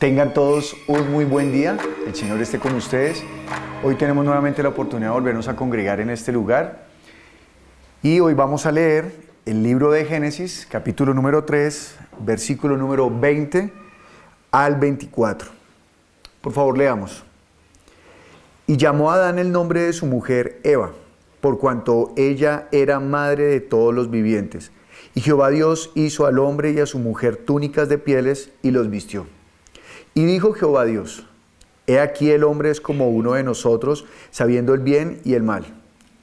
Tengan todos un muy buen día, el Señor esté con ustedes. Hoy tenemos nuevamente la oportunidad de volvernos a congregar en este lugar y hoy vamos a leer el libro de Génesis, capítulo número 3, versículo número 20 al 24. Por favor, leamos. Y llamó a Adán el nombre de su mujer Eva, por cuanto ella era madre de todos los vivientes. Y Jehová Dios hizo al hombre y a su mujer túnicas de pieles y los vistió. Y dijo Jehová Dios: He aquí el hombre es como uno de nosotros, sabiendo el bien y el mal.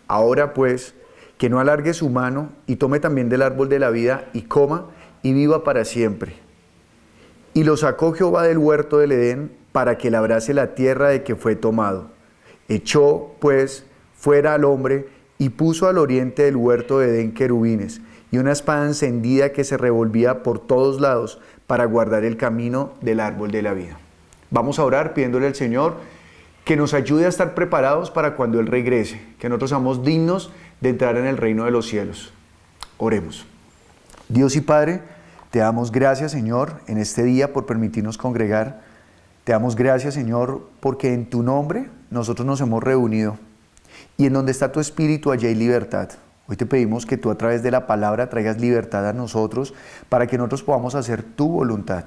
Ahora pues, que no alargue su mano y tome también del árbol de la vida y coma y viva para siempre. Y lo sacó Jehová del huerto del Edén para que labrase la tierra de que fue tomado. Echó pues fuera al hombre y puso al oriente del huerto de Edén querubines y una espada encendida que se revolvía por todos lados para guardar el camino del árbol de la vida. Vamos a orar pidiéndole al Señor que nos ayude a estar preparados para cuando Él regrese, que nosotros seamos dignos de entrar en el reino de los cielos. Oremos. Dios y Padre, te damos gracias, Señor, en este día por permitirnos congregar. Te damos gracias, Señor, porque en tu nombre nosotros nos hemos reunido y en donde está tu espíritu allí hay libertad. Hoy te pedimos que tú a través de la palabra traigas libertad a nosotros para que nosotros podamos hacer tu voluntad.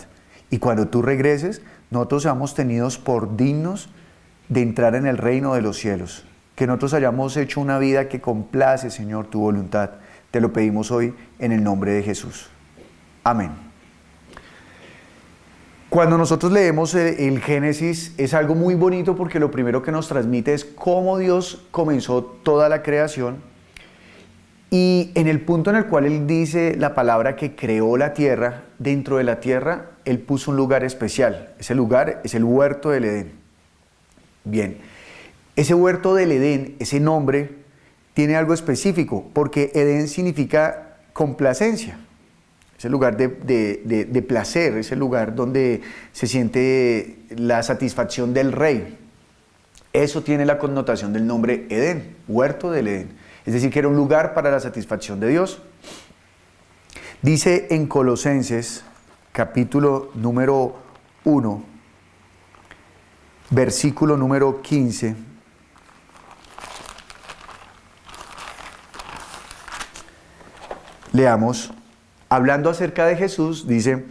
Y cuando tú regreses, nosotros seamos tenidos por dignos de entrar en el reino de los cielos. Que nosotros hayamos hecho una vida que complace, Señor, tu voluntad. Te lo pedimos hoy en el nombre de Jesús. Amén. Cuando nosotros leemos el Génesis es algo muy bonito porque lo primero que nos transmite es cómo Dios comenzó toda la creación. Y en el punto en el cual Él dice la palabra que creó la tierra, dentro de la tierra Él puso un lugar especial. Ese lugar es el huerto del Edén. Bien, ese huerto del Edén, ese nombre, tiene algo específico, porque Edén significa complacencia. Es el lugar de placer, es el lugar donde se siente la satisfacción del rey. Eso tiene la connotación del nombre Edén, huerto del Edén. Es decir, que era un lugar para la satisfacción de Dios. Dice en Colosenses, capítulo número 1, versículo número 15. Leamos, hablando acerca de Jesús, dice: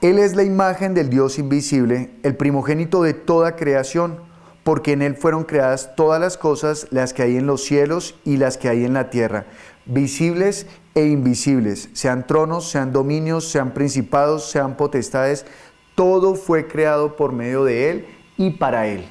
Él es la imagen del Dios invisible, el primogénito de toda creación, porque en Él fueron creadas todas las cosas, las que hay en los cielos y las que hay en la tierra, visibles e invisibles, sean tronos, sean dominios, sean principados, sean potestades, todo fue creado por medio de Él y para Él.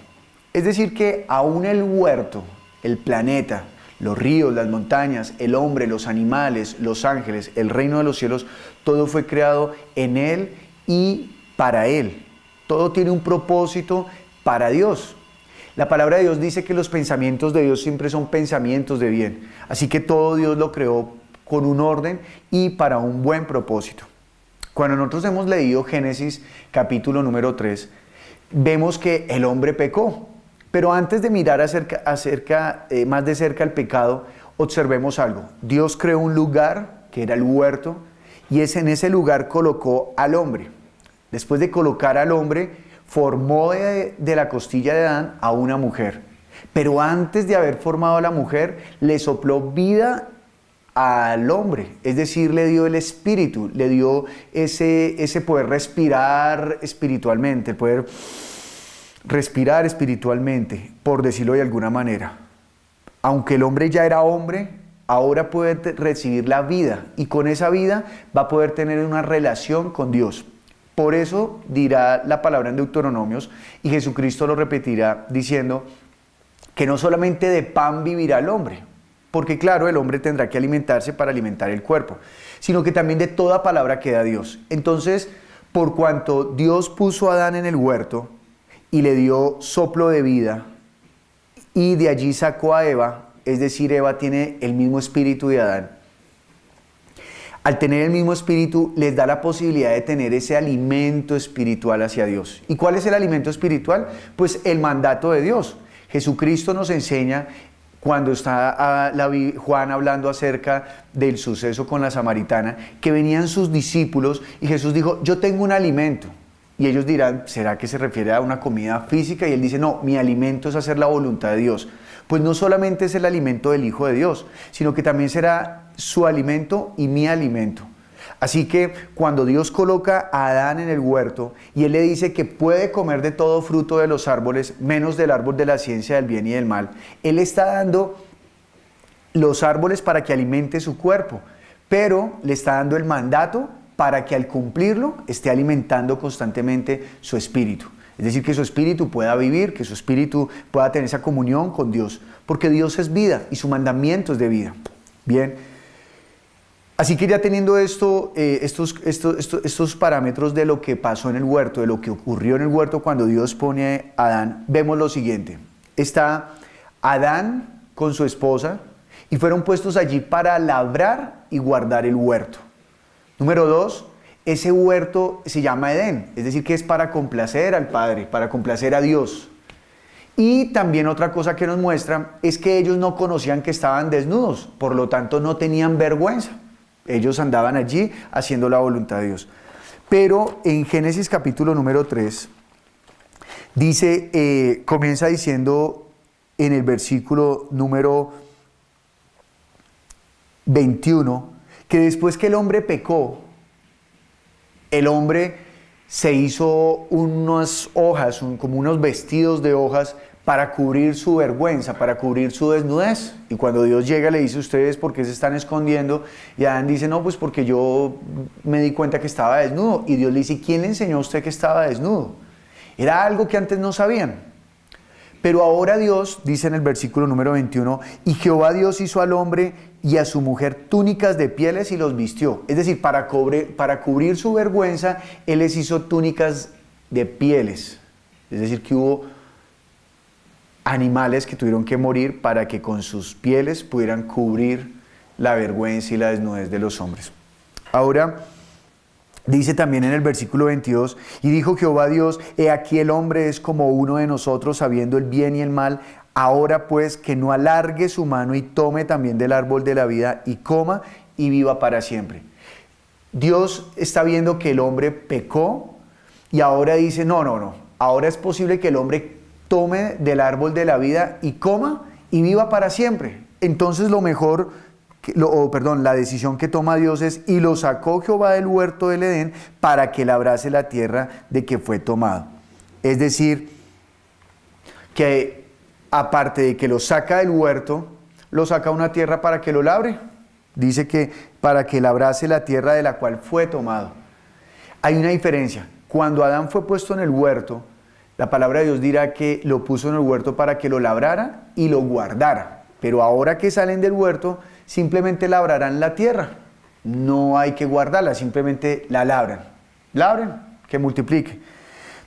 Es decir que aún el huerto, el planeta, los ríos, las montañas, el hombre, los animales, los ángeles, el reino de los cielos, todo fue creado en Él y para Él. Todo tiene un propósito para Dios. La palabra de Dios dice que los pensamientos de Dios siempre son pensamientos de bien. Así que todo Dios lo creó con un orden y para un buen propósito. Cuando nosotros hemos leído Génesis capítulo número 3, vemos que el hombre pecó. Pero antes de mirar más de cerca el pecado, observemos algo. Dios creó un lugar, que era el huerto, y en ese lugar colocó al hombre. Después de colocar al hombre, formó de la costilla de Adán a una mujer. Pero antes de haber formado a la mujer, le sopló vida al hombre. Es decir, le dio el espíritu, le dio ese poder respirar espiritualmente, el poder respirar espiritualmente, por decirlo de alguna manera. Aunque el hombre ya era hombre, ahora puede recibir la vida y con esa vida va a poder tener una relación con Dios. Por eso dirá la palabra en Deuteronomios y Jesucristo lo repetirá diciendo que no solamente de pan vivirá el hombre, porque claro, el hombre tendrá que alimentarse para alimentar el cuerpo, sino que también de toda palabra que da Dios. Entonces, por cuanto Dios puso a Adán en el huerto y le dio soplo de vida y de allí sacó a Eva, es decir, Eva tiene el mismo espíritu de Adán. Al tener el mismo espíritu, les da la posibilidad de tener ese alimento espiritual hacia Dios. ¿Y cuál es el alimento espiritual? Pues el mandato de Dios. Jesucristo nos enseña, cuando está Juan hablando acerca del suceso con la samaritana, que venían sus discípulos y Jesús dijo: yo tengo un alimento. Y ellos dirán, ¿será que se refiere a una comida física? Y él dice, no, mi alimento es hacer la voluntad de Dios. Pues no solamente es el alimento del Hijo de Dios, sino que también será su alimento y mi alimento. Así que cuando Dios coloca a Adán en el huerto y Él le dice que puede comer de todo fruto de los árboles, menos del árbol de la ciencia del bien y del mal, Él está dando los árboles para que alimente su cuerpo, pero le está dando el mandato para que al cumplirlo esté alimentando constantemente su espíritu. Es decir, que su espíritu pueda vivir, que su espíritu pueda tener esa comunión con Dios, porque Dios es vida y su mandamiento es de vida. Bien. Así que ya teniendo estos parámetros de lo que pasó en el huerto, de lo que ocurrió en el huerto cuando Dios pone a Adán, vemos lo siguiente. Está Adán con su esposa y fueron puestos allí para labrar y guardar el huerto. Número 2, ese huerto se llama Edén, es decir, que es para complacer al Padre, para complacer a Dios. Y también otra cosa que nos muestra es que ellos no conocían que estaban desnudos, por lo tanto no tenían vergüenza. Ellos andaban allí haciendo la voluntad de Dios. Pero en Génesis capítulo número 3, dice, comienza diciendo en el versículo número 21, que después que el hombre pecó, el hombre se hizo unas hojas, como unos vestidos de hojas para cubrir su vergüenza, para cubrir su desnudez. Y cuando Dios llega le dice, ¿ustedes por qué se están escondiendo? Y Adán dice, no, pues porque yo me di cuenta que estaba desnudo. Y Dios le dice, ¿quién le enseñó a usted que estaba desnudo? Era algo que antes no sabían. Pero ahora Dios, dice en el versículo número 21, y Jehová Dios hizo al hombre y a su mujer túnicas de pieles y los vistió. Es decir, para cubrir su vergüenza, Él les hizo túnicas de pieles. Es decir, que hubo animales que tuvieron que morir para que con sus pieles pudieran cubrir la vergüenza y la desnudez de los hombres. Ahora, dice también en el versículo 22, y dijo Jehová Dios, he aquí el hombre es como uno de nosotros, sabiendo el bien y el mal. Ahora pues que no alargue su mano y tome también del árbol de la vida y coma y viva para siempre. Dios está viendo que el hombre pecó y ahora dice, no, ahora es posible que el hombre tome del árbol de la vida y coma y viva para siempre. Entonces la decisión que toma Dios es, y lo sacó Jehová del huerto del Edén para que labrase la tierra de que fue tomado. Es decir, que aparte de que lo saca del huerto, lo saca a una tierra para que lo labre. Dice que para que labrase la tierra de la cual fue tomado. Hay una diferencia. Cuando Adán fue puesto en el huerto, la palabra de Dios dirá que lo puso en el huerto para que lo labrara y lo guardara. Pero ahora que salen del huerto, simplemente labrarán la tierra. No hay que guardarla, simplemente la labran. Labren, que multiplique.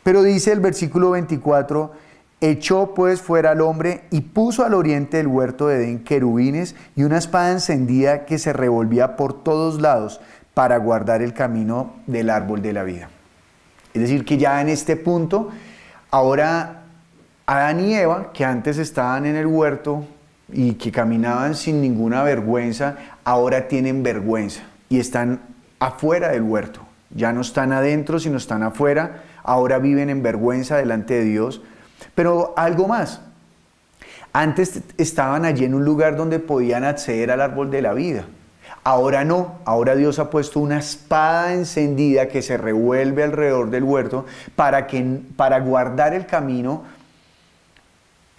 Pero dice el versículo 24, echó pues fuera al hombre y puso al oriente del huerto de Edén querubines y una espada encendida que se revolvía por todos lados para guardar el camino del árbol de la vida. Es decir, que ya en este punto, ahora Adán y Eva, que antes estaban en el huerto y que caminaban sin ninguna vergüenza, ahora tienen vergüenza y están afuera del huerto. Ya no están adentro, sino están afuera. Ahora viven en vergüenza delante de Dios. Pero algo más. Antes estaban allí en un lugar donde podían acceder al árbol de la vida. Ahora no. Ahora Dios ha puesto una espada encendida que se revuelve alrededor del huerto para guardar el camino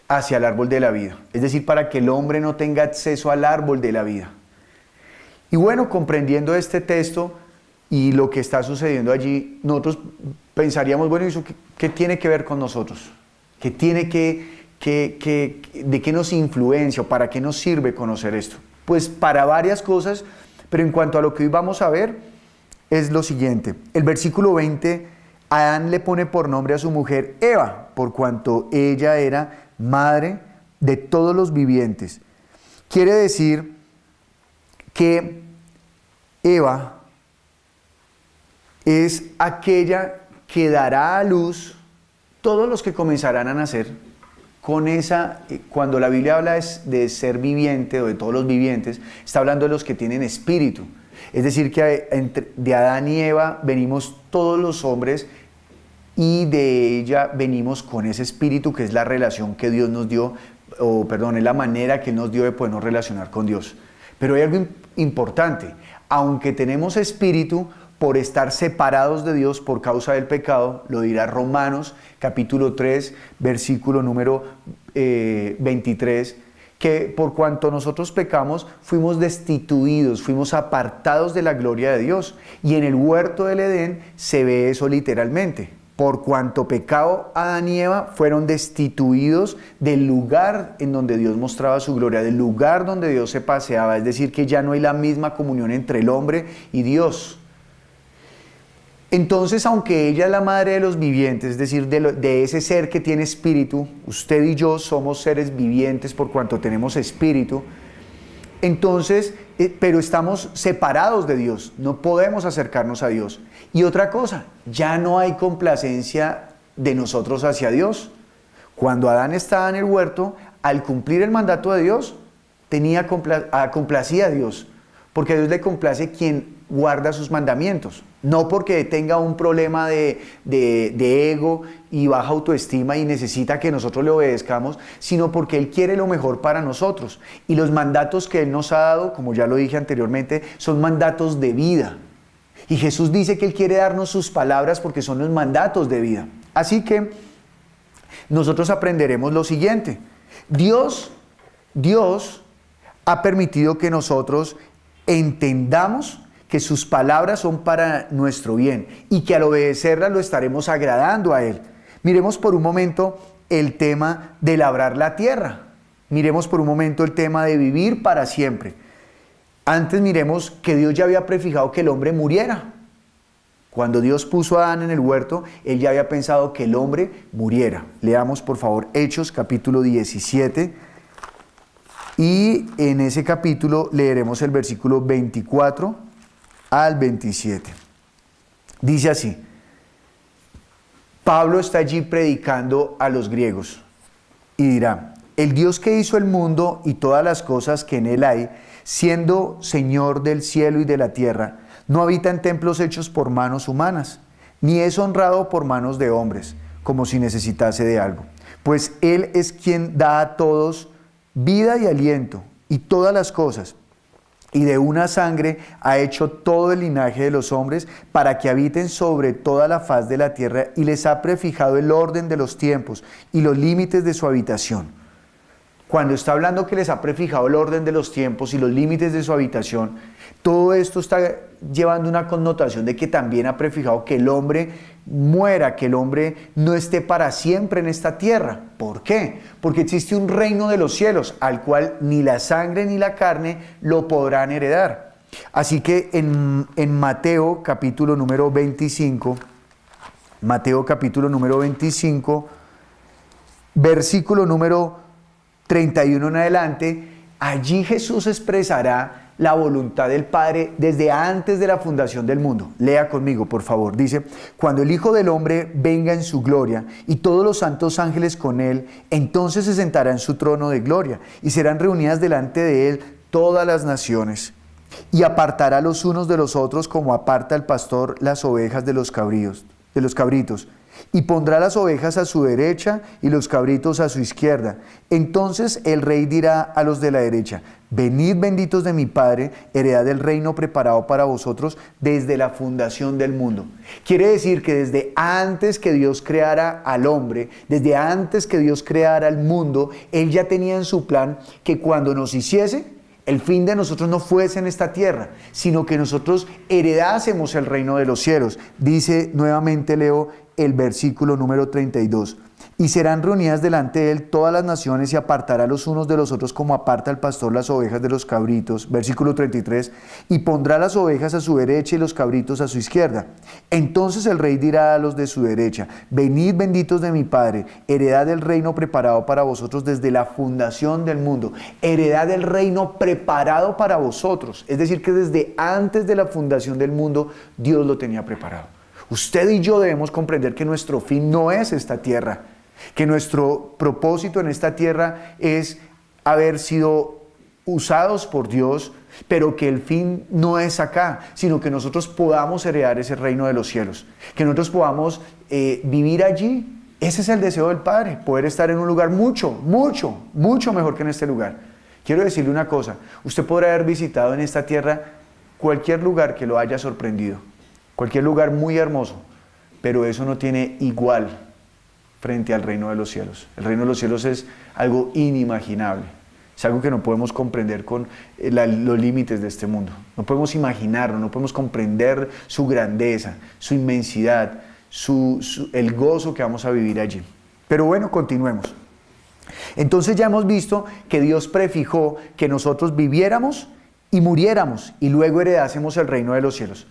hacia el árbol de la vida. Es decir, para que el hombre no tenga acceso al árbol de la vida. Y bueno, comprendiendo este texto y lo que está sucediendo allí, nosotros pensaríamos, bueno, ¿eso qué tiene que ver con nosotros? ¿Qué tiene de qué nos influencia o para qué nos sirve conocer esto? Pues para varias cosas, pero en cuanto a lo que hoy vamos a ver, es lo siguiente. El versículo 20, Adán le pone por nombre a su mujer Eva, por cuanto ella era madre de todos los vivientes. Quiere decir que Eva es aquella que dará a luz todos los que comenzarán a nacer con esa, cuando la Biblia habla de ser viviente o de todos los vivientes, está hablando de los que tienen espíritu. Es decir, que de Adán y Eva venimos todos los hombres y de ella venimos con ese espíritu que es la relación que Dios nos dio, es la manera que Él nos dio de podernos relacionar con Dios. Pero hay algo importante, aunque tenemos espíritu, por estar separados de Dios por causa del pecado, lo dirá Romanos capítulo 3, versículo número 23, que por cuanto nosotros pecamos, fuimos destituidos, fuimos apartados de la gloria de Dios. Y en el huerto del Edén se ve eso literalmente. Por cuanto pecado, Adán y Eva fueron destituidos del lugar en donde Dios mostraba su gloria, del lugar donde Dios se paseaba. Es decir, que ya no hay la misma comunión entre el hombre y Dios. Entonces, aunque ella es la madre de los vivientes, es decir, de ese ser que tiene espíritu, usted y yo somos seres vivientes por cuanto tenemos espíritu, entonces, pero estamos separados de Dios, no podemos acercarnos a Dios. Y otra cosa, ya no hay complacencia de nosotros hacia Dios. Cuando Adán estaba en el huerto, al cumplir el mandato de Dios, complacía a Dios, porque a Dios le complace quien guarda sus mandamientos, no porque tenga un problema de ego y baja autoestima y necesita que nosotros le obedezcamos, sino porque Él quiere lo mejor para nosotros. Y los mandatos que Él nos ha dado, como ya lo dije anteriormente, son mandatos de vida. Y Jesús dice que Él quiere darnos sus palabras porque son los mandatos de vida. Así que nosotros aprenderemos lo siguiente: Dios ha permitido que nosotros entendamos que sus palabras son para nuestro bien y que al obedecerlas lo estaremos agradando a Él. Miremos por un momento el tema de labrar la tierra. Miremos por un momento el tema de vivir para siempre. Antes miremos que Dios ya había prefijado que el hombre muriera. Cuando Dios puso a Adán en el huerto, Él ya había pensado que el hombre muriera. Leamos por favor Hechos capítulo 17 y en ese capítulo leeremos el versículo 24 al 27. Dice así: Pablo está allí predicando a los griegos y dirá: el Dios que hizo el mundo y todas las cosas que en él hay, siendo Señor del cielo y de la tierra, no habita en templos hechos por manos humanas, ni es honrado por manos de hombres, como si necesitase de algo. Pues Él es quien da a todos vida y aliento y todas las cosas, y de una sangre ha hecho todo el linaje de los hombres para que habiten sobre toda la faz de la tierra, y les ha prefijado el orden de los tiempos y los límites de su habitación. Cuando está hablando que les ha prefijado el orden de los tiempos y los límites de su habitación, todo esto está llevando una connotación de que también ha prefijado que el hombre muera, que el hombre no esté para siempre en esta tierra. ¿Por qué? Porque existe un reino de los cielos al cual ni la sangre ni la carne lo podrán heredar. Así que en Mateo capítulo número 25, versículo número 31 en adelante, allí Jesús expresará la voluntad del Padre desde antes de la fundación del mundo. Lea conmigo, por favor. Dice: cuando el Hijo del Hombre venga en su gloria y todos los santos ángeles con él, entonces se sentará en su trono de gloria y serán reunidas delante de él todas las naciones, y apartará los unos de los otros como aparta el pastor las ovejas de los cabritos. Y pondrá las ovejas a su derecha y los cabritos a su izquierda. Entonces el rey dirá a los de la derecha: venid benditos de mi Padre, heredad del reino preparado para vosotros desde la fundación del mundo. Quiere decir que desde antes que Dios creara al hombre, desde antes que Dios creara el mundo, Él ya tenía en su plan que cuando nos hiciese, el fin de nosotros no fuese en esta tierra, sino que nosotros heredásemos el reino de los cielos. Dice nuevamente, leo el versículo número 32. Y serán reunidas delante de él todas las naciones, y apartará los unos de los otros como aparta el pastor las ovejas de los cabritos. Versículo 33. Y pondrá las ovejas a su derecha y los cabritos a su izquierda. Entonces el rey dirá a los de su derecha: venid benditos de mi Padre, heredad del reino preparado para vosotros desde la fundación del mundo. Heredad del reino preparado para vosotros. Es decir, que desde antes de la fundación del mundo Dios lo tenía preparado. Usted y yo debemos comprender que nuestro fin no es esta tierra, que nuestro propósito en esta tierra es haber sido usados por Dios pero que el fin no es acá, sino que nosotros podamos heredar ese reino de los cielos, que nosotros podamos vivir allí. Ese es el deseo del Padre, poder estar en un lugar mucho, mucho, mucho mejor que en este lugar. Quiero decirle una cosa, usted podrá haber visitado en esta tierra cualquier lugar que lo haya sorprendido, cualquier lugar muy hermoso, pero eso no tiene igual frente al reino de los cielos. El reino de los cielos es algo inimaginable, es algo que no podemos comprender con los límites de este mundo. No podemos imaginarlo, no podemos comprender su grandeza, su inmensidad, el gozo que vamos a vivir allí. Pero bueno, continuemos. Entonces ya hemos visto que Dios prefijó que nosotros viviéramos y muriéramos y luego heredásemos el reino de los cielos.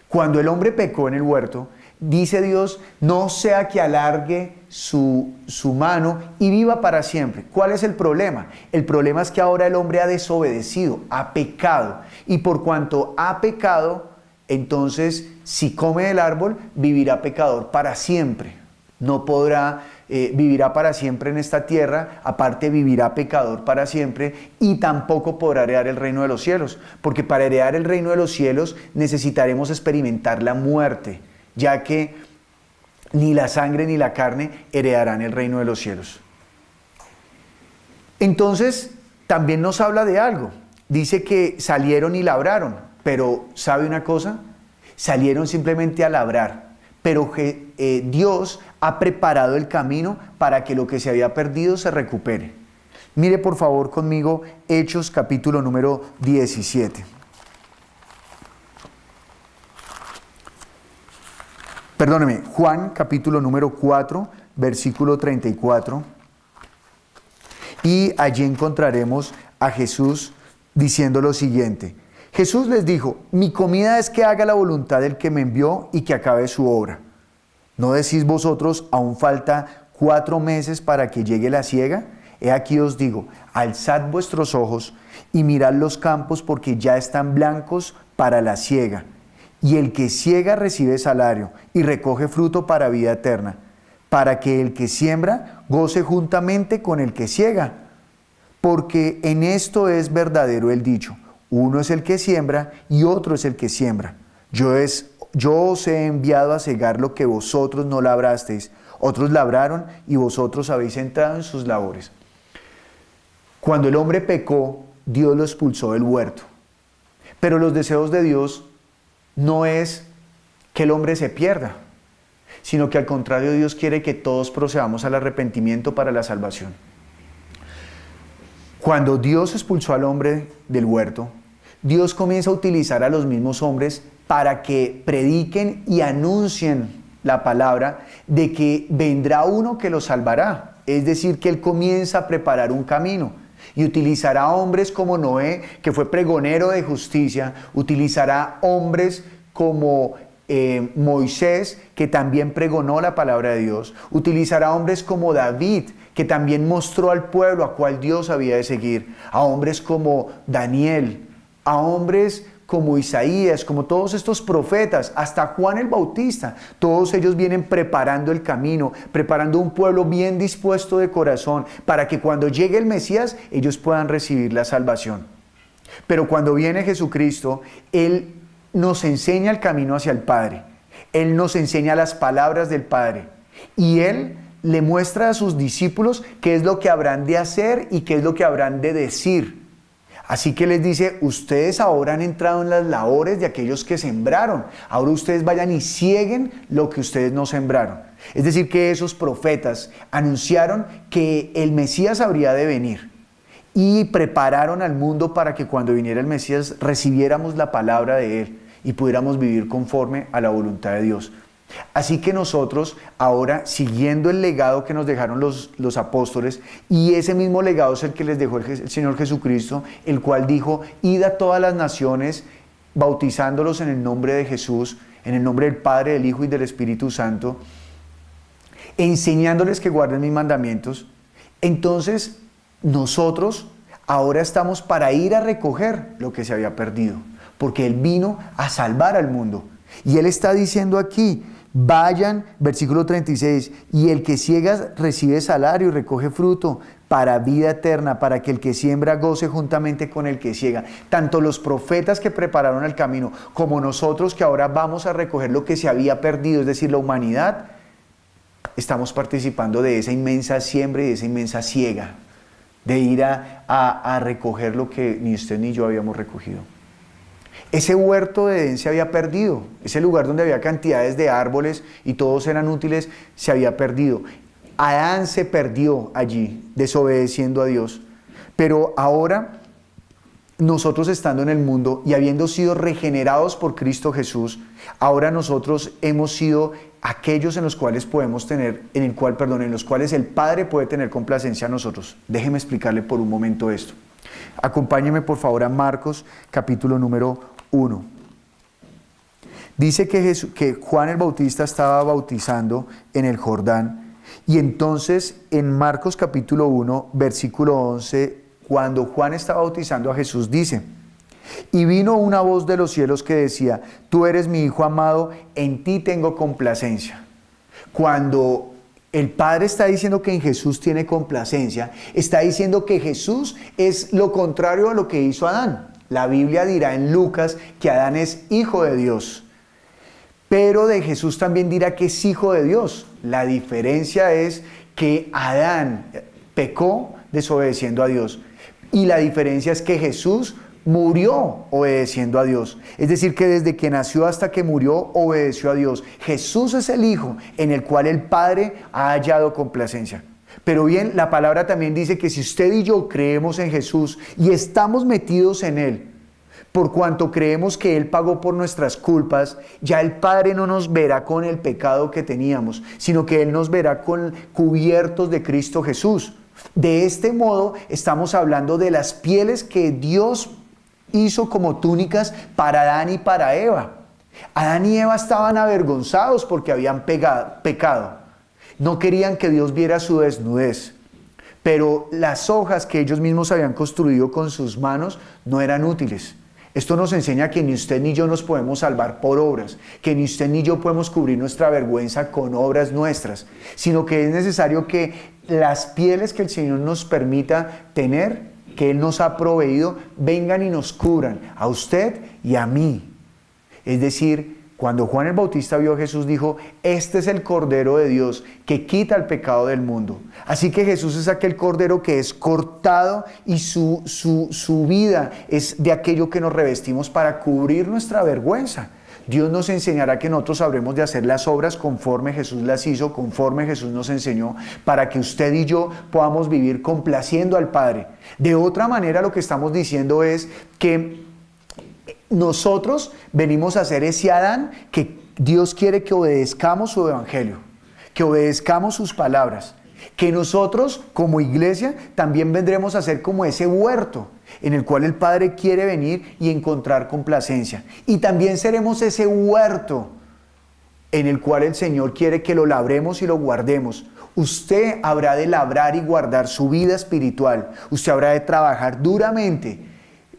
Cuando el hombre pecó en el huerto, dice Dios, no sea que alargue su mano y viva para siempre. ¿Cuál es el problema? El problema es que ahora el hombre ha desobedecido, ha pecado, y por cuanto ha pecado, entonces si come del árbol, vivirá pecador para siempre. No podrá, vivirá para siempre en esta tierra, aparte vivirá pecador para siempre, y tampoco podrá heredar el reino de los cielos, porque para heredar el reino de los cielos necesitaremos experimentar la muerte, ya que ni la sangre ni la carne heredarán el reino de los cielos. Entonces, también nos habla de algo. Dice que salieron y labraron, pero ¿sabe una cosa? Salieron simplemente a labrar, pero Dios ha preparado el camino para que lo que se había perdido se recupere. Mire por favor conmigo Hechos capítulo número 17. Perdóneme, Juan capítulo número 4, versículo 34. Y allí encontraremos a Jesús diciendo lo siguiente. Jesús les dijo, mi comida es que haga la voluntad del que me envió y que acabe su obra. ¿No decís vosotros, aún falta 4 meses para que llegue la siega? He aquí os digo, alzad vuestros ojos y mirad los campos porque ya están blancos para la siega. Y el que siega recibe salario y recoge fruto para vida eterna, para que el que siembra goce juntamente con el que siega. Porque en esto es verdadero el dicho, uno es el que siembra y otro es el que siembra. Yo os he enviado a segar lo que vosotros no labrasteis, otros labraron y vosotros habéis entrado en sus labores. Cuando el hombre pecó, Dios lo expulsó del huerto. Pero los deseos de Dios no es que el hombre se pierda, sino que al contrario Dios quiere que todos procedamos al arrepentimiento para la salvación. Cuando Dios expulsó al hombre del huerto, Dios comienza a utilizar a los mismos hombres para que prediquen y anuncien la palabra de que vendrá uno que los salvará. Es decir, que Él comienza a preparar un camino y utilizará hombres como Noé, que fue pregonero de justicia, utilizará hombres como Moisés, que también pregonó la palabra de Dios, utilizará hombres como David, que también mostró al pueblo a cuál Dios había de seguir, a hombres como Daniel, a hombres como Isaías, como todos estos profetas, hasta Juan el Bautista. Todos ellos vienen preparando el camino, preparando un pueblo bien dispuesto de corazón, para que cuando llegue el Mesías, ellos puedan recibir la salvación. Pero cuando viene Jesucristo, Él nos enseña el camino hacia el Padre. Él nos enseña las palabras del Padre. Y Él le muestra a sus discípulos qué es lo que habrán de hacer y qué es lo que habrán de decir. Así que les dice, ustedes ahora han entrado en las labores de aquellos que sembraron. Ahora ustedes vayan y cieguen lo que ustedes no sembraron. Es decir, que esos profetas anunciaron que el Mesías habría de venir y prepararon al mundo para que cuando viniera el Mesías recibiéramos la palabra de Él y pudiéramos vivir conforme a la voluntad de Dios. Así que nosotros ahora, siguiendo el legado que nos dejaron los apóstoles, y ese mismo legado es el que les dejó el Señor Jesucristo, el cual dijo, id a todas las naciones, bautizándolos en el nombre de Jesús, en el nombre del Padre, del Hijo y del Espíritu Santo, enseñándoles que guarden mis mandamientos. Entonces, nosotros ahora estamos para ir a recoger lo que se había perdido, porque Él vino a salvar al mundo. Y Él está diciendo aquí, Vayan, versículo 36, y el que ciega recibe salario y recoge fruto para vida eterna, para que el que siembra goce juntamente con el que ciega. Tanto los profetas que prepararon el camino, como nosotros que ahora vamos a recoger lo que se había perdido, es decir, la humanidad, estamos participando de esa inmensa siembra y de esa inmensa siega, de ir a recoger lo que ni usted ni yo habíamos recogido. Ese huerto de Edén se había perdido, ese lugar donde había cantidades de árboles y todos eran útiles, se había perdido. Adán se perdió allí, desobedeciendo a Dios. Pero ahora, nosotros estando en el mundo y habiendo sido regenerados por Cristo Jesús, ahora nosotros hemos sido aquellos en los cuales podemos tener, en los cuales el Padre puede tener complacencia a nosotros. Déjeme explicarle por un momento esto. Acompáñeme por favor a Marcos capítulo número 1. Dice que Juan el Bautista estaba bautizando en el Jordán, y entonces en Marcos capítulo 1 versículo 11, cuando Juan estaba bautizando a Jesús, dice: y vino una voz de los cielos que decía: tú eres mi Hijo amado, en ti tengo complacencia. Cuando el Padre está diciendo que en Jesús tiene complacencia, está diciendo que Jesús es lo contrario a lo que hizo Adán. La Biblia dirá en Lucas que Adán es hijo de Dios, pero de Jesús también dirá que es hijo de Dios. La diferencia es que Adán pecó desobedeciendo a Dios, y la diferencia es que Jesús murió obedeciendo a Dios. Es decir, que desde que nació hasta que murió, obedeció a Dios. Jesús es el Hijo en el cual el Padre ha hallado complacencia. Pero bien, la palabra también dice que si usted y yo creemos en Jesús y estamos metidos en Él, por cuanto creemos que Él pagó por nuestras culpas, ya el Padre no nos verá con el pecado que teníamos, sino que Él nos verá cubiertos de Cristo Jesús. De este modo estamos hablando de las pieles que Dios hizo como túnicas para Adán y para Eva. Adán y Eva estaban avergonzados porque habían pecado. No querían que Dios viera su desnudez. Pero las hojas que ellos mismos habían construido con sus manos no eran útiles. Esto nos enseña que ni usted ni yo nos podemos salvar por obras, que ni usted ni yo podemos cubrir nuestra vergüenza con obras nuestras, sino que es necesario que las pieles que el Señor nos permita tener, que Él nos ha proveído, vengan y nos cubran a usted y a mí. Es decir, cuando Juan el Bautista vio a Jesús, dijo: este es el Cordero de Dios que quita el pecado del mundo. Así que Jesús es aquel Cordero que es cortado, y su vida es de aquello que nos revestimos para cubrir nuestra vergüenza. Dios nos enseñará que nosotros sabremos de hacer las obras conforme Jesús las hizo, conforme Jesús nos enseñó, para que usted y yo podamos vivir complaciendo al Padre. De otra manera, lo que estamos diciendo es que nosotros venimos a ser ese Adán que Dios quiere que obedezcamos su evangelio, que obedezcamos sus palabras, que nosotros como iglesia también vendremos a ser como ese huerto en el cual el Padre quiere venir y encontrar complacencia. Y también seremos ese huerto en el cual el Señor quiere que lo labremos y lo guardemos. Usted habrá de labrar y guardar su vida espiritual. Usted habrá de trabajar duramente,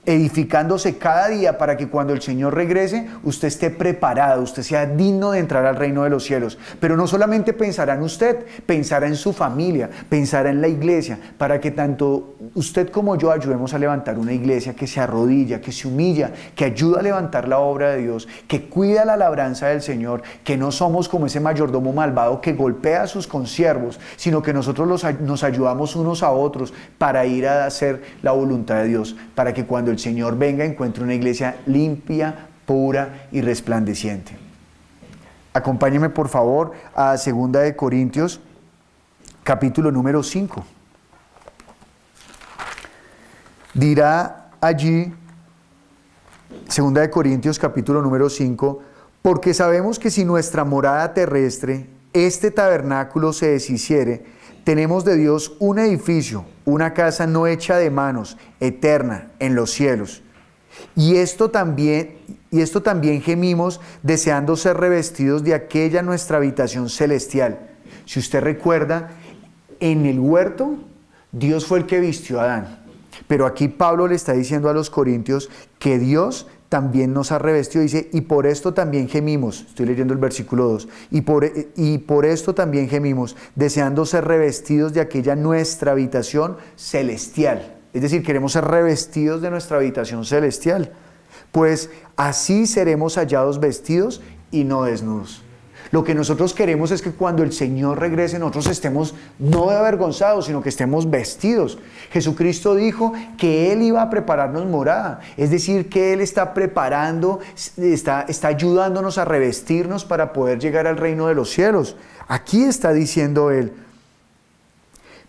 edificándose cada día, para que cuando el Señor regrese, usted esté preparado, usted sea digno de entrar al reino de los cielos. Pero no solamente pensará en usted, pensará en su familia, pensará en la iglesia, para que tanto usted como yo ayudemos a levantar una iglesia que se arrodilla, que se humilla, que ayuda a levantar la obra de Dios, que cuida la labranza del Señor, que no somos como ese mayordomo malvado que golpea a sus consiervos, sino que nosotros nos ayudamos unos a otros para ir a hacer la voluntad de Dios, para que cuando el Señor venga encuentre una iglesia limpia, pura y resplandeciente. Acompáñeme por favor a 2 Corintios capítulo número 5. Dirá allí 2 Corintios capítulo número 5: porque sabemos que si nuestra morada terrestre, este tabernáculo, se deshiciere, tenemos de Dios un edificio, una casa no hecha de manos, eterna en los cielos. Y esto también gemimos, deseando ser revestidos de aquella nuestra habitación celestial. Si usted recuerda, en el huerto, Dios fue el que vistió a Adán. Pero aquí Pablo le está diciendo a los corintios que Dios también nos ha revestido. Dice, y por esto también gemimos, estoy leyendo el versículo 2, y por esto también gemimos, deseando ser revestidos de aquella nuestra habitación celestial. Es decir, queremos ser revestidos de nuestra habitación celestial, pues así seremos hallados vestidos y no desnudos. Lo que nosotros queremos es que cuando el Señor regrese nosotros estemos no avergonzados, sino que estemos vestidos. Jesucristo dijo que Él iba a prepararnos morada, es decir, que Él está preparando, está ayudándonos a revestirnos para poder llegar al reino de los cielos. Aquí está diciendo Él,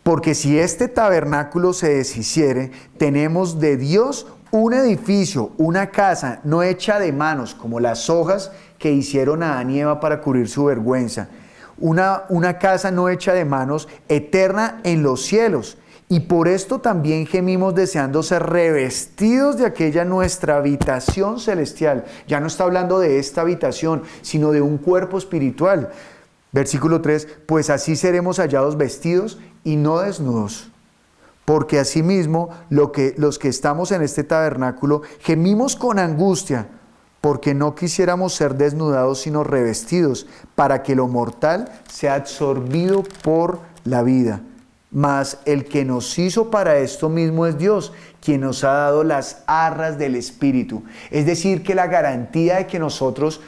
porque si este tabernáculo se deshiciere, tenemos de Dios un edificio, una casa no hecha de manos, como las hojas que hicieron a Adán y Eva para cubrir su vergüenza. Una casa no hecha de manos, eterna en los cielos. Y por esto también gemimos deseando ser revestidos de aquella nuestra habitación celestial. Ya no está hablando de esta habitación, sino de un cuerpo espiritual. Versículo 3, pues así seremos hallados vestidos y no desnudos. Porque asimismo los que estamos en este tabernáculo gemimos con angustia, porque no quisiéramos ser desnudados sino revestidos, para que lo mortal sea absorbido por la vida. Mas el que nos hizo para esto mismo es Dios, quien nos ha dado las arras del Espíritu. Es decir, que la garantía de que nosotros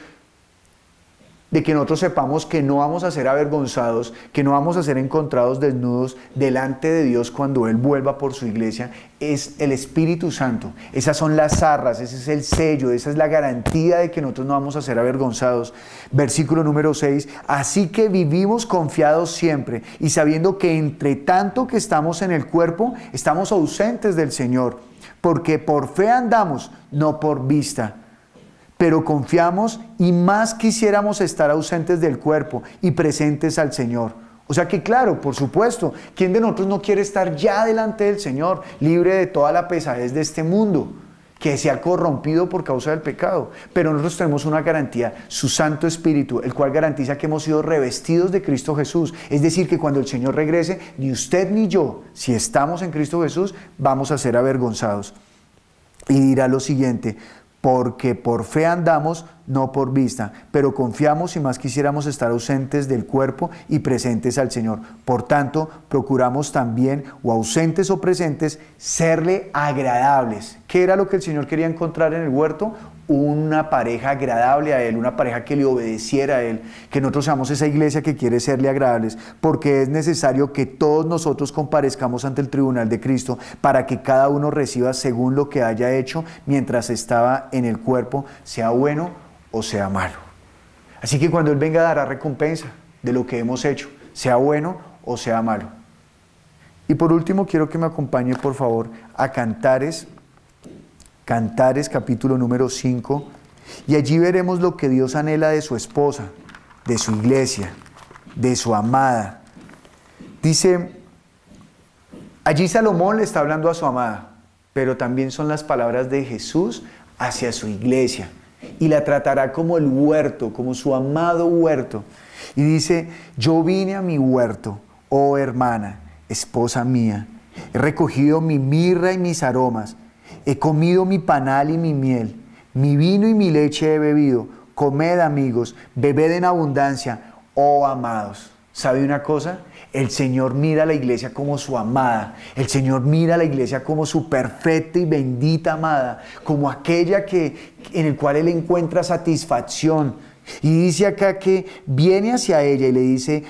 sepamos que no vamos a ser avergonzados, que no vamos a ser encontrados desnudos delante de Dios cuando Él vuelva por su iglesia, es el Espíritu Santo. Esas son las arras, ese es el sello, esa es la garantía de que nosotros no vamos a ser avergonzados. Versículo número 6, así que vivimos confiados siempre y sabiendo que entre tanto que estamos en el cuerpo, estamos ausentes del Señor, porque por fe andamos, no por vista. Pero confiamos y más quisiéramos estar ausentes del cuerpo y presentes al Señor. O sea que claro, por supuesto, ¿quién de nosotros no quiere estar ya delante del Señor, libre de toda la pesadez de este mundo, que se ha corrompido por causa del pecado? Pero nosotros tenemos una garantía, su Santo Espíritu, el cual garantiza que hemos sido revestidos de Cristo Jesús. Es decir, que cuando el Señor regrese, ni usted ni yo, si estamos en Cristo Jesús, vamos a ser avergonzados. Y dirá lo siguiente, porque por fe andamos, no por vista, pero confiamos y más quisiéramos estar ausentes del cuerpo y presentes al Señor. Por tanto, procuramos también, o ausentes o presentes, serle agradables. ¿Qué era lo que el Señor quería encontrar en el huerto? Una pareja agradable a Él, una pareja que le obedeciera a Él, que nosotros seamos esa iglesia que quiere serle agradables, porque es necesario que todos nosotros comparezcamos ante el tribunal de Cristo para que cada uno reciba según lo que haya hecho mientras estaba en el cuerpo, sea bueno o sea malo. Así que cuando Él venga dará recompensa de lo que hemos hecho, sea bueno o sea malo. Y por último quiero que me acompañe por favor a Cantares capítulo número 5, y allí veremos lo que Dios anhela de su esposa, de su iglesia, de su amada. Dice, allí Salomón le está hablando a su amada, pero también son las palabras de Jesús hacia su iglesia, y la tratará como el huerto, como su amado huerto. Y dice, yo vine a mi huerto, oh hermana, esposa mía, he recogido mi mirra y mis aromas, he comido mi panal y mi miel, mi vino y mi leche he bebido. Comed, amigos, bebed en abundancia, oh amados. ¿Sabe una cosa? El Señor mira a la iglesia como su amada. El Señor mira a la iglesia como su perfecta y bendita amada, como aquella en el cual Él encuentra satisfacción. Y dice acá que viene hacia ella y le dice,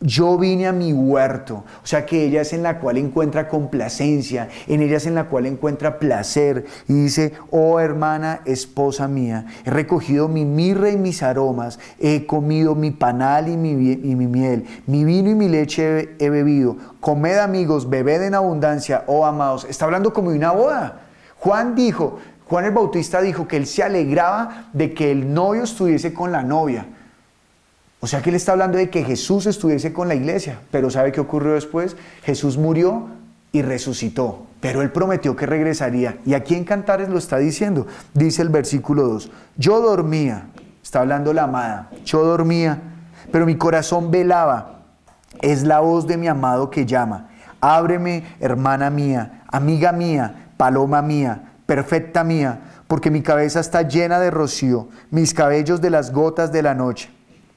yo vine a mi huerto. O sea que ella es en la cual encuentra complacencia, en ella es en la cual encuentra placer. Y dice, oh hermana, esposa mía, he recogido mi mirra y mis aromas, he comido mi panal y mi miel, mi vino y mi leche he bebido. Comed, amigos, bebed en abundancia, oh amados. Está hablando como de una boda. Juan el Bautista dijo que él se alegraba de que el novio estuviese con la novia. O sea que él está hablando de que Jesús estuviese con la iglesia, pero ¿sabe qué ocurrió después? Jesús murió y resucitó, pero Él prometió que regresaría. Y aquí en Cantares lo está diciendo, dice el versículo 2, yo dormía, está hablando la amada, yo dormía, pero mi corazón velaba, es la voz de mi amado que llama, ábreme, hermana mía, amiga mía, paloma mía, perfecta mía, porque mi cabeza está llena de rocío, mis cabellos de las gotas de la noche.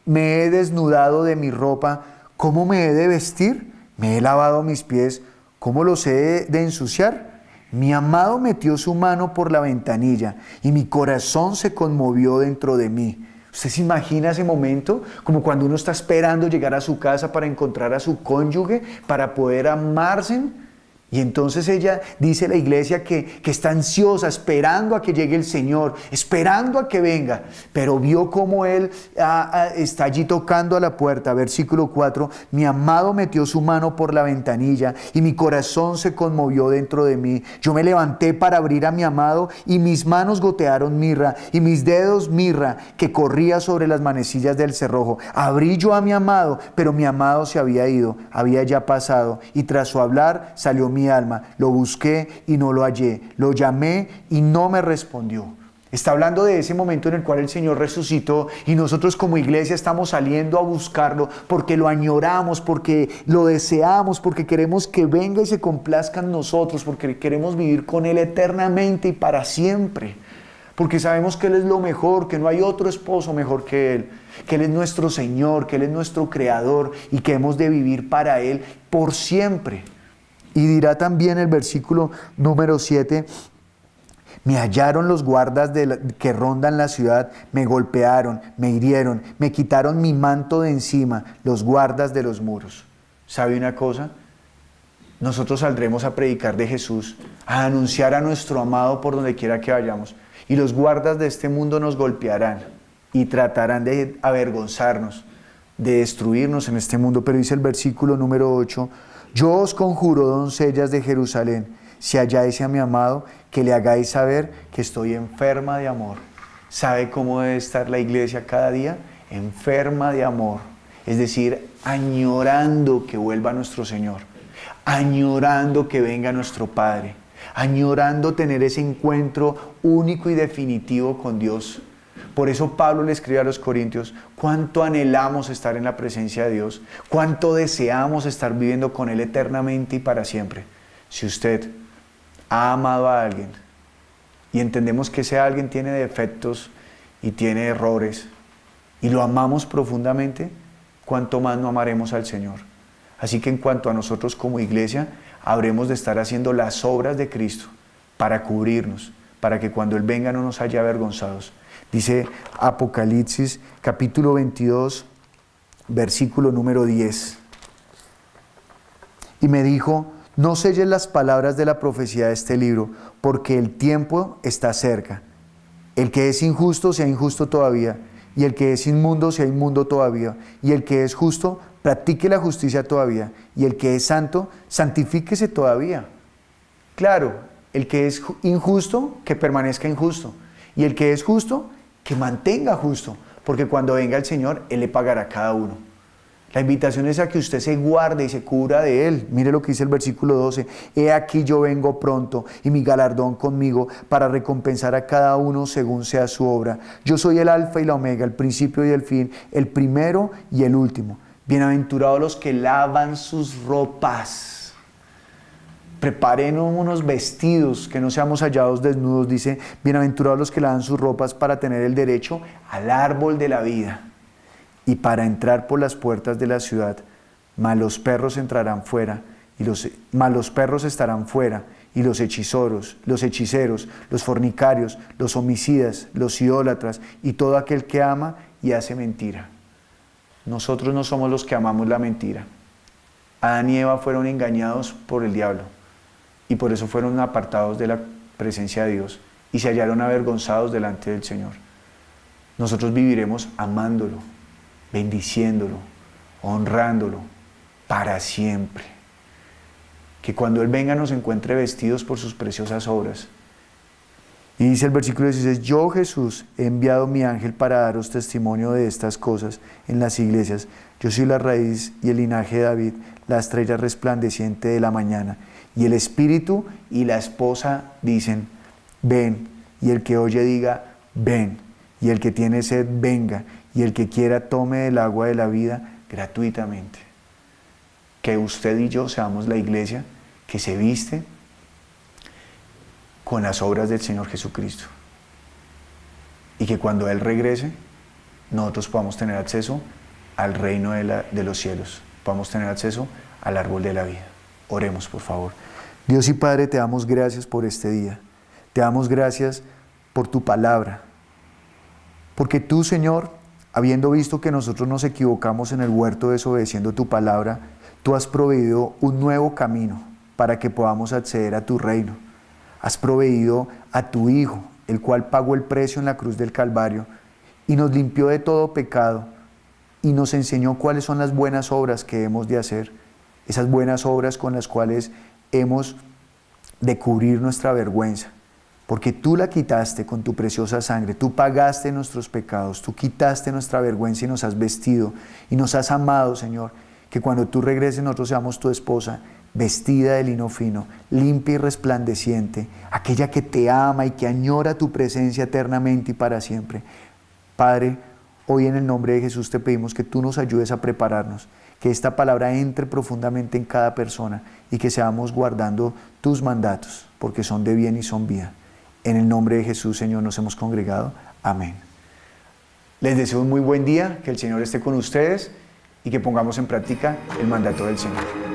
Me he desnudado de mi ropa, ¿cómo me he de vestir? Me he lavado mis pies, ¿cómo los he de ensuciar? Mi amado metió su mano por la ventanilla y mi corazón se conmovió dentro de mí. ¿Usted se imagina ese momento? Como cuando uno está esperando llegar a su casa para encontrar a su cónyuge, para poder amarse. Y entonces ella dice la iglesia que está ansiosa, esperando a que llegue el Señor, esperando a que venga. Pero vio cómo Él está allí tocando a la puerta. Versículo 4, mi amado metió su mano por la ventanilla y mi corazón se conmovió dentro de mí. Yo me levanté para abrir a mi amado y mis manos gotearon mirra y mis dedos mirra que corría sobre las manecillas del cerrojo. Abrí yo a mi amado, pero mi amado se había ido, había ya pasado, y tras su hablar salió mi alma. Lo busqué y no lo hallé, lo llamé y no me respondió. Está hablando de ese momento en el cual el Señor resucitó y nosotros como iglesia estamos saliendo a buscarlo porque lo añoramos, porque lo deseamos, porque queremos que venga y se complazca en nosotros, porque queremos vivir con Él eternamente y para siempre, porque sabemos que Él es lo mejor, que no hay otro esposo mejor que Él, que Él es nuestro Señor, que Él es nuestro Creador y que hemos de vivir para Él por siempre. Y dirá también el versículo número 7, me hallaron los guardas que rondan la ciudad, me golpearon, me hirieron, me quitaron mi manto de encima, los guardas de los muros. ¿Sabe una cosa? Nosotros saldremos a predicar de Jesús, a anunciar a nuestro amado por donde quiera que vayamos. Y los guardas de este mundo nos golpearán y tratarán de avergonzarnos, de destruirnos en este mundo. Pero dice el versículo número 8, yo os conjuro, doncellas de Jerusalén, si halláis a mi amado, que le hagáis saber que estoy enferma de amor. ¿Sabe cómo debe estar la iglesia cada día? Enferma de amor. Es decir, añorando que vuelva nuestro Señor, añorando que venga nuestro Padre, añorando tener ese encuentro único y definitivo con Dios. Por eso Pablo le escribe a los Corintios, cuánto anhelamos estar en la presencia de Dios, cuánto deseamos estar viviendo con Él eternamente y para siempre. Si usted ha amado a alguien y entendemos que ese alguien tiene defectos y tiene errores y lo amamos profundamente, cuánto más no amaremos al Señor. Así que en cuanto a nosotros como iglesia, habremos de estar haciendo las obras de Cristo para cubrirnos, para que cuando Él venga no nos haya avergonzados. Dice Apocalipsis capítulo 22, versículo número 10. Y me dijo, no selles las palabras de la profecía de este libro, porque el tiempo está cerca. El que es injusto sea injusto todavía, y el que es inmundo sea inmundo todavía, y el que es justo practique la justicia todavía, y el que es santo santifíquese todavía. Claro, el que es injusto, que permanezca injusto, y el que es justo, que mantenga justo, porque cuando venga el Señor, Él le pagará a cada uno. La invitación es a que usted se guarde y se cubra de Él. Mire lo que dice el versículo 12. He aquí yo vengo pronto y mi galardón conmigo para recompensar a cada uno según sea su obra. Yo soy el alfa y la omega, el principio y el fin, el primero y el último. Bienaventurados los que lavan sus ropas. Preparen unos vestidos, que no seamos hallados desnudos, dice, bienaventurados los que lavan sus ropas para tener el derecho al árbol de la vida y para entrar por las puertas de la ciudad. Mas los perros entrarán fuera, mas los perros estarán fuera, y los hechiceros, los fornicarios, los homicidas, los idólatras y todo aquel que ama y hace mentira. Nosotros no somos los que amamos la mentira. Adán y Eva fueron engañados por el diablo. Y por eso fueron apartados de la presencia de Dios y se hallaron avergonzados delante del Señor. Nosotros viviremos amándolo, bendiciéndolo, honrándolo para siempre. Que cuando Él venga nos encuentre vestidos por sus preciosas obras. Y dice el versículo 16, yo Jesús he enviado mi ángel para daros testimonio de estas cosas en las iglesias. Yo soy la raíz y el linaje de David, la estrella resplandeciente de la mañana. Y el espíritu y la esposa dicen, ven. Y el que oye diga, ven. Y el que tiene sed, venga. Y el que quiera tome del agua de la vida gratuitamente. Que usted y yo seamos la iglesia que se viste con las obras del Señor Jesucristo. y que cuando Él regrese, nosotros podamos tener acceso al reino de los cielos, podamos tener acceso al árbol de la vida. Oremos, por favor. Dios y Padre, te damos gracias por este día. Te damos gracias por tu palabra. Porque tú, Señor, habiendo visto que nosotros nos equivocamos en el huerto desobedeciendo tu palabra, tú has proveído un nuevo camino para que podamos acceder a tu reino. Has proveído a tu Hijo, el cual pagó el precio en la cruz del Calvario y nos limpió de todo pecado y nos enseñó cuáles son las buenas obras que hemos de hacer, esas buenas obras con las cuales hemos de cubrir nuestra vergüenza, porque tú la quitaste con tu preciosa sangre, tú pagaste nuestros pecados, tú quitaste nuestra vergüenza y nos has vestido y nos has amado, Señor, que cuando tú regreses nosotros seamos tu esposa, vestida de lino fino, limpia y resplandeciente, aquella que te ama y que añora tu presencia eternamente y para siempre. Padre, hoy en el nombre de Jesús te pedimos que tú nos ayudes a prepararnos, que esta palabra entre profundamente en cada persona y que seamos guardando tus mandatos, porque son de bien y son vida. En el nombre de Jesús, Señor, nos hemos congregado. Amén. Les deseo un muy buen día, que el Señor esté con ustedes y que pongamos en práctica el mandato del Señor.